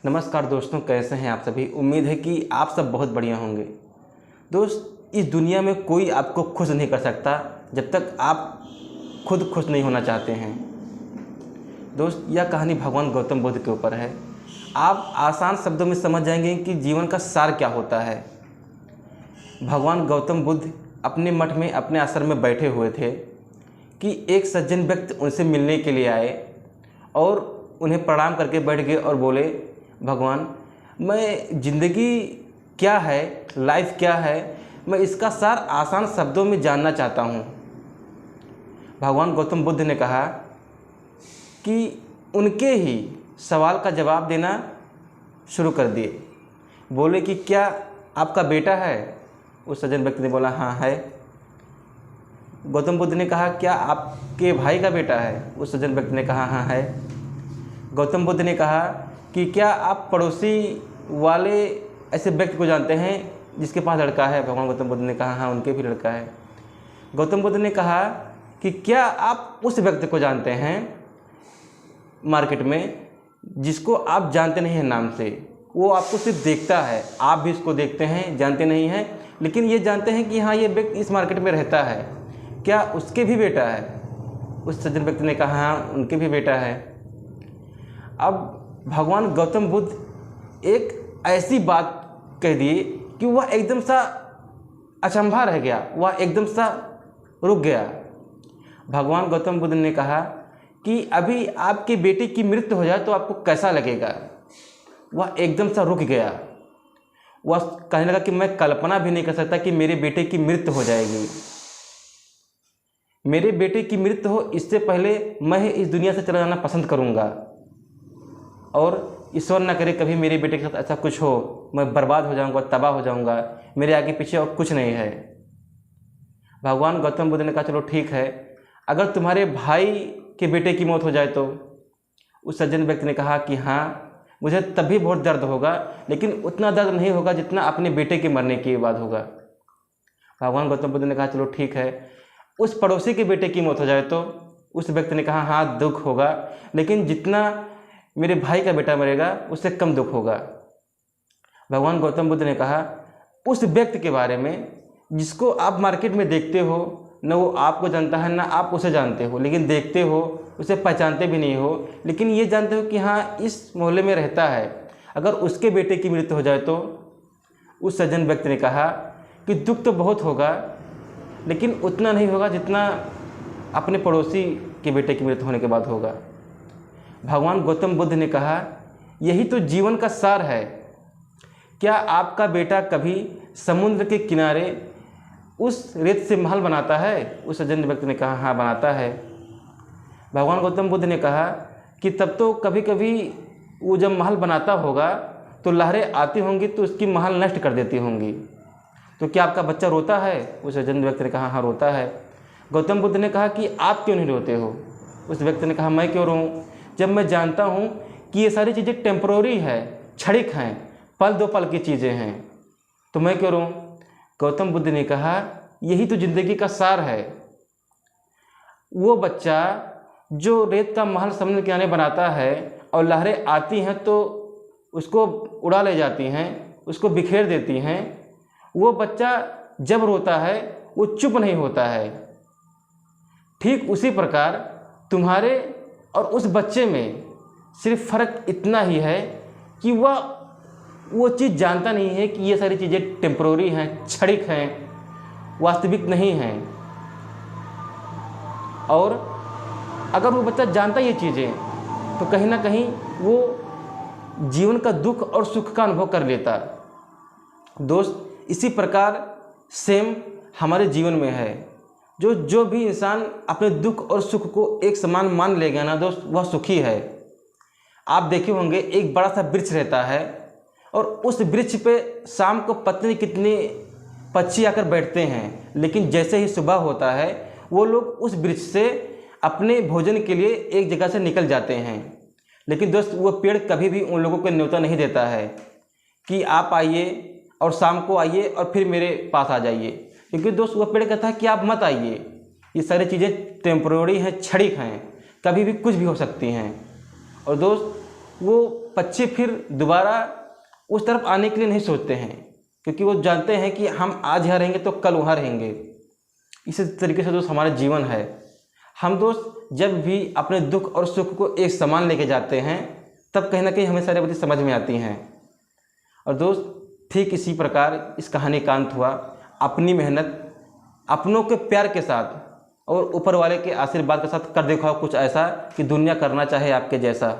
नमस्कार दोस्तों, कैसे हैं आप सभी। उम्मीद है कि आप सब बहुत बढ़िया होंगे। दोस्त, इस दुनिया में कोई आपको खुश नहीं कर सकता जब तक आप खुद खुश नहीं होना चाहते हैं। दोस्त, यह कहानी भगवान गौतम बुद्ध के ऊपर है। आप आसान शब्दों में समझ जाएंगे कि जीवन का सार क्या होता है। भगवान गौतम बुद्ध अपने मठ में, अपने आश्रम में बैठे हुए थे कि एक सज्जन व्यक्ति उनसे मिलने के लिए आए और उन्हें प्रणाम करके बैठ गए और बोले, भगवान, मैं ज़िंदगी क्या है, लाइफ क्या है, मैं इसका सार आसान शब्दों में जानना चाहता हूँ। भगवान गौतम बुद्ध ने कहा कि उनके ही सवाल का जवाब देना शुरू कर दिए। बोले कि क्या आपका बेटा है? उस सज्जन व्यक्ति ने बोला, हाँ है। गौतम बुद्ध ने कहा, क्या आपके भाई का बेटा है? उस सज्जन व्यक्ति ने कहा, हाँ है। गौतम बुद्ध ने कहा कि क्या आप पड़ोसी वाले ऐसे व्यक्ति को जानते हैं जिसके पास लड़का है? भगवान गौतम बुद्ध ने कहा, हाँ, उनके भी लड़का है। गौतम बुद्ध ने कहा कि क्या आप उस व्यक्ति को जानते हैं मार्केट में जिसको आप जानते नहीं हैं नाम से? वो आपको सिर्फ देखता है, आप भी उसको देखते हैं, जानते नहीं हैं, लेकिन ये जानते हैं कि हाँ, ये व्यक्ति इस मार्केट में रहता है। क्या उसके भी बेटा है? उस सज्जन व्यक्ति ने कहा, हाँ, उनके भी बेटा है। अब भगवान गौतम बुद्ध एक ऐसी बात कह दिए कि वह एकदम सा अचंभा रह गया, वह एकदम सा रुक गया। भगवान गौतम बुद्ध ने कहा कि अभी आपके बेटे की मृत्यु हो जाए तो आपको कैसा लगेगा? वह एकदम सा रुक गया। वह कहने लगा कि मैं कल्पना भी नहीं कर सकता कि मेरे बेटे की मृत्यु हो जाएगी। मेरे बेटे की मृत्यु हो इससे पहले मैं इस दुनिया से चला जाना पसंद करूंगा, और ईश्वर न करे कभी मेरे बेटे के साथ ऐसा कुछ हो, मैं बर्बाद हो जाऊंगा, तबाह हो जाऊंगा, मेरे आगे पीछे और कुछ नहीं है। भगवान गौतम बुद्ध ने कहा, चलो ठीक है, अगर तुम्हारे भाई के बेटे की मौत हो जाए तो? उस सज्जन व्यक्ति ने कहा कि हाँ, मुझे तब भी बहुत दर्द होगा, लेकिन उतना दर्द नहीं होगा जितना अपने बेटे के मरने के बाद होगा। भगवान गौतम बुद्ध ने कहा, चलो ठीक है, उस पड़ोसी के बेटे की मौत हो जाए तो? उस व्यक्ति ने कहा, हाँ, दुख होगा, लेकिन जितना मेरे भाई का बेटा मरेगा उससे कम दुख होगा। भगवान गौतम बुद्ध ने कहा, उस व्यक्ति के बारे में जिसको आप मार्केट में देखते हो, न वो आपको जानता है न आप उसे जानते हो, लेकिन देखते हो, उसे पहचानते भी नहीं हो, लेकिन ये जानते हो कि हाँ, इस मोहल्ले में रहता है, अगर उसके बेटे की मृत्यु हो जाए तो? उस सज्जन व्यक्ति ने कहा कि दुख तो बहुत होगा, लेकिन उतना नहीं होगा जितना अपने पड़ोसी के बेटे की मृत्यु होने के बाद होगा। भगवान गौतम बुद्ध ने कहा, यही तो जीवन का सार है। क्या आपका बेटा कभी समुद्र के किनारे उस रेत से महल बनाता है? उस सज्जन व्यक्ति ने कहा, हाँ, बनाता है। भगवान गौतम बुद्ध ने कहा कि तब तो कभी कभी वो जब महल बनाता होगा तो लहरें आती होंगी तो उसकी महल नष्ट कर देती होंगी, तो क्या आपका बच्चा रोता है? उस सज्जन व्यक्ति ने कहा, हाँ, रोता है। गौतम बुद्ध ने कहा कि आप क्यों नहीं रोते हो? उस व्यक्ति ने कहा, मैं क्यों रोऊं, जब मैं जानता हूँ कि ये सारी चीज़ें टेम्पररी है, क्षणिक हैं, पल दो पल की चीज़ें हैं, तो मैं क्यों रोऊं? गौतम बुद्ध ने कहा, यही तो ज़िंदगी का सार है। वो बच्चा जो रेत का महल समुद्र के किनारे बनाता है और लहरें आती हैं तो उसको उड़ा ले जाती हैं, उसको बिखेर देती हैं, वो बच्चा जब रोता है वो चुप नहीं होता है। ठीक उसी प्रकार तुम्हारे और उस बच्चे में सिर्फ फ़र्क इतना ही है कि वह वो चीज़ जानता नहीं है कि ये सारी चीज़ें टेम्पररी हैं, क्षणिक हैं, वास्तविक नहीं हैं। और अगर वो बच्चा जानता ये चीज़ें तो कहीं ना कहीं वो जीवन का दुख और सुख का अनुभव कर लेता। दोस्त, इसी प्रकार सेम हमारे जीवन में है। जो भी इंसान अपने दुख और सुख को एक समान मान लेगा ना दोस्त, वह सुखी है। आप देखे होंगे एक बड़ा सा वृक्ष रहता है और उस वृक्ष पे शाम को पता नहीं कितने पक्षी आकर बैठते हैं, लेकिन जैसे ही सुबह होता है वो लोग उस वृक्ष से अपने भोजन के लिए एक जगह से निकल जाते हैं। लेकिन दोस्त, वो पेड़ कभी भी उन लोगों को न्योता नहीं देता है कि आप आइए और शाम को आइए और फिर मेरे पास आ जाइए, क्योंकि दोस्त वो पेड़ कहता है कि आप मत आइए, ये सारी चीज़ें टेम्पररी हैं, क्षणिक हैं, कभी भी कुछ भी हो सकती हैं। और दोस्त, वो बच्चे फिर दोबारा उस तरफ आने के लिए नहीं सोचते हैं, क्योंकि वो जानते हैं कि हम आज यहाँ रहेंगे तो कल वहाँ रहेंगे। इसी तरीके से दोस्त हमारा जीवन है। हम दोस्त जब भी अपने दुख और सुख को एक समान लेके जाते हैं, तब कहीं ना कहीं हमें सारी बातें समझ में आती हैं। और दोस्त, ठीक इसी प्रकार इस कहानी का अंत हुआ। अपनी मेहनत, अपनों के प्यार के साथ और ऊपर वाले के आशीर्वाद के साथ कर दिखाओ कुछ ऐसा कि दुनिया करना चाहे आपके जैसा।